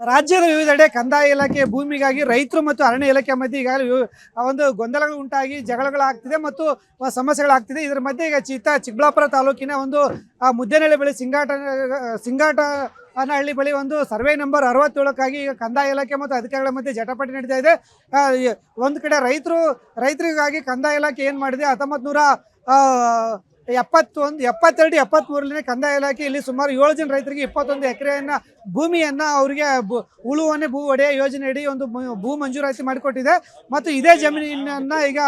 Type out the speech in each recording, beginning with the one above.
ರಾಜ್ಯದ ವಿವಿಧೆಡೆ ಕಂದಾಯ ಇಲಾಖೆ ಭೂಮಿಗಾಗಿ ರೈತರು ಮತ್ತು ಅರಣ್ಯ ಇಲಾಖೆ ಮಧ್ಯೆ ಈಗಾಗಲೇ ಒಂದು ಗೊಂದಲಗಳು ಉಂಟಾಗಿ ಜಗಳಗಳಾಗ್ತಿದೆ ಮತ್ತು ಸಮಸ್ಯೆಗಳಾಗ್ತಿದೆ. ಇದರ ಮಧ್ಯೆ ಈಗ ಚಿಕ್ಕಬಳ್ಳಾಪುರ ತಾಲೂಕಿನ ಒಂದು ಮುದ್ದೇನಹಳ್ಳಿ ಬಳಿ ಸಿಂಗಾಟನಹಳ್ಳಿ ಬಳಿ ಒಂದು ಸರ್ವೆ ನಂಬರ್ 67ಕ್ಕಾಗಿ ಈಗ ಕಂದಾಯ ಇಲಾಖೆ ಮತ್ತು ಅಧಿಕಾರಿಗಳ ಮಧ್ಯೆ ಜಟಾಪಟಿ ನಡೀತಾ ಇದೆ. ಒಂದು ಕಡೆ ರೈತರಿಗಾಗಿ ಕಂದಾಯ ಇಲಾಖೆ ಏನು ಮಾಡಿದೆ, 1972-73 ಕಂದಾಯ ಇಲಾಖೆ ಇಲ್ಲಿ ಸುಮಾರು 7 ಜನ ರೈತರಿಗೆ 21 ಎಕರೆಯನ್ನ ಭೂಮಿಯನ್ನ ಅವರಿಗೆ ಉಳುವನೆ ಭೂ ಒಡೆಯ ಯೋಜನೆಯಡಿ ಒಂದು ಭೂ ಮಂಜೂರಾತಿ ಮಾಡಿಕೊಟ್ಟಿದೆ. ಮತ್ತು ಇದೇ ಜಮೀನನ್ನ ಈಗ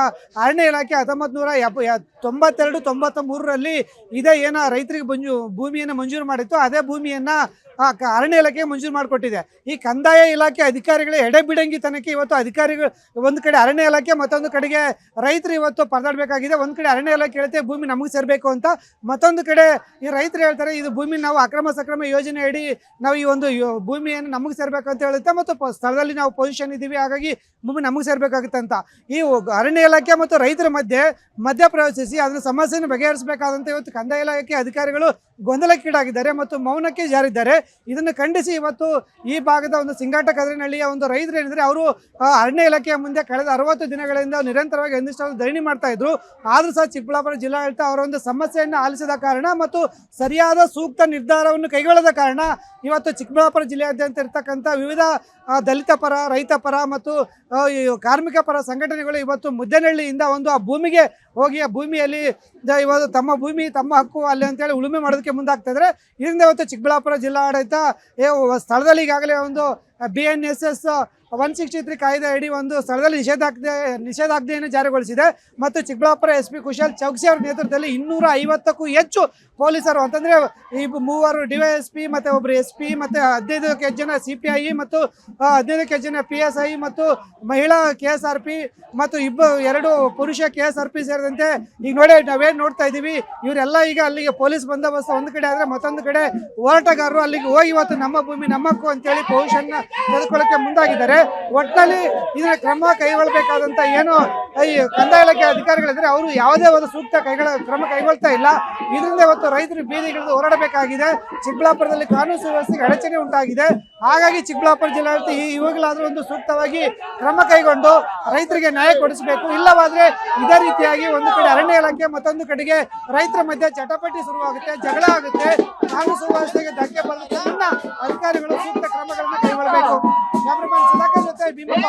ಅರಣ್ಯ ಇಲಾಖೆ 1992-93ರಲ್ಲಿ ಇದೇ ಏನ ರೈತರಿಗೆ ಭೂಮಿಯನ್ನು ಮಂಜೂರು ಮಾಡಿತ್ತು, ಅದೇ ಭೂಮಿಯನ್ನ ಅರಣ್ಯ ಇಲಾಖೆ ಮಂಜೂರು ಮಾಡಿಕೊಟ್ಟಿದೆ. ಈ ಕಂದಾಯ ಇಲಾಖೆ ಅಧಿಕಾರಿಗಳ ಎಡೆಬಿಡಂಗಿತನಕ್ಕೆ ಇವತ್ತು ಅಧಿಕಾರಿಗಳು ಒಂದು ಕಡೆ ಅರಣ್ಯ ಇಲಾಖೆ, ಮತ್ತೊಂದು ಕಡೆಗೆ ರೈತರು ಇವತ್ತು ಪರದಾಡಬೇಕಾಗಿದೆ. ಒಂದು ಕಡೆ ಅರಣ್ಯ ಇಲಾಖೆ ಹೇಳ್ತೆ ಭೂಮಿ ನಮಗೆ ಸೇರಬೇಕು ಅಂತ, ಮತ್ತೊಂದು ಕಡೆ ಈ ರೈತರು ಹೇಳ್ತಾರೆ ಇದು ಭೂಮಿ ನಾವು ಅಕ್ರಮ ಸಕ್ರಮ ಯೋಜನೆ ಅಡಿ ನಾವು ಈ ಒಂದು ಭೂಮಿಯನ್ನು ನಮಗೆ ಸೇರಬೇಕು ಅಂತ ಹೇಳುತ್ತೆ, ಮತ್ತು ಸ್ಥಳದಲ್ಲಿ ನಾವು ಪೊಸಿಷನ್ ಇದ್ದೀವಿ, ಹಾಗಾಗಿ ಭೂಮಿ ನಮಗೆ ಸೇರಬೇಕಾಗುತ್ತೆ ಅಂತ ಈ ಅರಣ್ಯ ಇಲಾಖೆ ಮತ್ತು ರೈತರ ಮಧ್ಯ ಪ್ರವೇಶಿಸಿ ಅದನ್ನ ಸಮಸ್ಯೆಯನ್ನು ಬಗೆಹರಿಸಬೇಕಾದಂತ ಇವತ್ತು ಕಂದಾಯ ಇಲಾಖೆ ಅಧಿಕಾರಿಗಳು ಗೊಂದಲಕ್ಕೀಡಾಗಿದ್ದಾರೆ ಮತ್ತು ಮೌನಕ್ಕೆ ಜಾರಿದ್ದಾರೆ. ಇದನ್ನು ಖಂಡಿಸಿ ಇವತ್ತು ಈ ಭಾಗದ ಒಂದು ಸಿಂಗಾಟಕದರಿನಹಳ್ಳಿಯ ಒಂದು ರೈತರು ಏನಿದ್ರೆ ಅವರು ಅರಣ್ಯ ಇಲಾಖೆಯ ಮುಂದೆ ಕಳೆದ 60 ದಿನಗಳಿಂದ ನಿರಂತರವಾಗಿ ಒಂದಿಷ್ಟು ಧರಣಿ ಮಾಡ್ತಾ ಇದ್ರು. ಆದ್ರೂ ಸಹ ಚಿಕ್ಕಬಳ್ಳಾಪುರ ಜಿಲ್ಲಾಡಳಿತ ಅವರ ಒಂದು ಸಮಸ್ಯೆಯನ್ನು ಆಲಿಸಿದ ಕಾರಣ ಮತ್ತು ಸರಿಯಾದ ಸೂಕ್ತ ನಿರ್ಧಾರವನ್ನು ಕೈಗೊಳ್ಳದ ಕಾರಣ ಇವತ್ತು ಚಿಕ್ಕಬಳ್ಳಾಪುರ ಜಿಲ್ಲೆಯಾದ್ಯಂತ ಇರತಕ್ಕಂಥ ವಿವಿಧ ದಲಿತ ಪರ, ರೈತ ಪರ ಮತ್ತು ಕಾರ್ಮಿಕ ಪರ ಸಂಘಟನೆಗಳು ಇವತ್ತು ಮುದ್ದೇನಹಳ್ಳಿಯಿಂದ ಒಂದು ಆ ಭೂಮಿಗೆ ಹೋಗಿ ಆ ಭೂಮಿಯಲ್ಲಿ ಇವತ್ತು ತಮ್ಮ ಭೂಮಿ ತಮ್ಮ ಹಕ್ಕು ಅಲ್ಲಿ ಅಂತೇಳಿ ಉಳುಮೆ ಮಾಡೋದಕ್ಕೆ ಮುಂದಾಗ್ತಾ ಇದ್ದಾರೆ. ಇದರಿಂದ ಇವತ್ತು ಚಿಕ್ಕಬಳ್ಳಾಪುರ ಜಿಲ್ಲಾಡಳಿತ ಸ್ಥಳದಲ್ಲಿ ಈಗಾಗಲೇ ಒಂದು BNSS 163 ಕಾಯ್ದೆ ಅಡಿ ಒಂದು ಸ್ಥಳದಲ್ಲಿ ನಿಷೇಧಾಜ್ಞೆಯನ್ನು ಜಾರಿಗೊಳಿಸಿದೆ. ಮತ್ತು ಚಿಕ್ಕಬಳ್ಳಾಪುರ SP ಕುಶಲ್ ಚೌಕ್ಸಿ ಅವರ ನೇತೃತ್ವದಲ್ಲಿ 250ಕ್ಕೂ ಹೆಚ್ಚು ಪೊಲೀಸರು ಅಂತಂದರೆ ಈ 3 DYSP ಮತ್ತು ಒಬ್ಬರು SP ಮತ್ತು 15 ಜನ CPI ಮತ್ತು 15 ಜನ PSI ಮತ್ತು ಮಹಿಳಾ KSRP ಮತ್ತು 2 ಪುರುಷ KSRP ಸೇರಿದಂತೆ ಈಗ ನೋಡಿ ನಾವೇನು ನೋಡ್ತಾ ಇದ್ದೀವಿ, ಇವರೆಲ್ಲ ಈಗ ಅಲ್ಲಿಗೆ ಪೊಲೀಸ್ ಬಂದೋಬಸ್ತ್ ಒಂದು ಕಡೆ ಆದರೆ ಮತ್ತೊಂದು ಕಡೆ ಹೋರಾಟಗಾರರು ಅಲ್ಲಿಗೆ ಹೋಗಿ ಇವತ್ತು ನಮ್ಮ ಭೂಮಿ ನಮ್ಮ ಹಕ್ಕು ಅಂತೇಳಿ ಪೊಸಿಷನ್ ತೆಗೆದುಕೊಳ್ಳಕ್ಕೆ ಮುಂದಾಗಿದ್ದಾರೆ. ಒಟ್ಟಿನಲ್ಲಿ ಇದನ್ನ ಕ್ರಮ ಕೈಗೊಳ್ಳಬೇಕಾದಂತ ಏನು ಈ ಕಂದಾಯ ಇಲಾಖೆ ಅಧಿಕಾರಿಗಳಿದ್ರೆ ಅವರು ಯಾವುದೇ ಒಂದು ಸೂಕ್ತ ಕ್ರಮ ಕೈಗೊಳ್ತಾ ಇಲ್ಲ. ಇದರಿಂದ ಇವತ್ತು ರೈತರು ಬೀದಿಗಿಳಿದು ಹೋರಾಡಬೇಕಾಗಿದೆ. ಚಿಕ್ಕಬಳ್ಳಾಪುರದಲ್ಲಿ ಕಾನೂನು ಸುವ್ಯವಸ್ಥೆಗೆ ಅಡಚಣೆ ಉಂಟಾಗಿದೆ. ಹಾಗಾಗಿ ಚಿಕ್ಕಬಳ್ಳಾಪುರ ಜಿಲ್ಲಾಡಳಿತ ಇವಾಗಲಾದರೂ ಒಂದು ಸೂಕ್ತವಾಗಿ ಕ್ರಮ ಕೈಗೊಂಡು ರೈತರಿಗೆ ನ್ಯಾಯ ಕೊಡಿಸಬೇಕು. ಇಲ್ಲವಾದ್ರೆ ಇದೇ ರೀತಿಯಾಗಿ ಒಂದು ಕಡೆ ಅರಣ್ಯ ಇಲಾಖೆ ಮತ್ತೊಂದು ಕಡೆಗೆ ರೈತರ ಮಧ್ಯೆ ಚಟಪಟಿ ಶುರುವಾಗುತ್ತೆ, ಜಗಳ ಆಗುತ್ತೆ, ಕಾನೂನು ಸುವ್ಯವಸ್ಥೆಗೆ ಧಕ್ಕೆ ಬರುತ್ತೆ. ಅಧಿಕಾರಿಗಳು ಸೂಕ್ತ ಕ್ರಮಗಳನ್ನು ಕೈಗೊಳ್ಳಬೇಕು. ಕ್ಯಾಮರಾಮನ್ ಸುಧಾಕರ್ ಜೊತೆ ಭೀಮಪ್ಪ.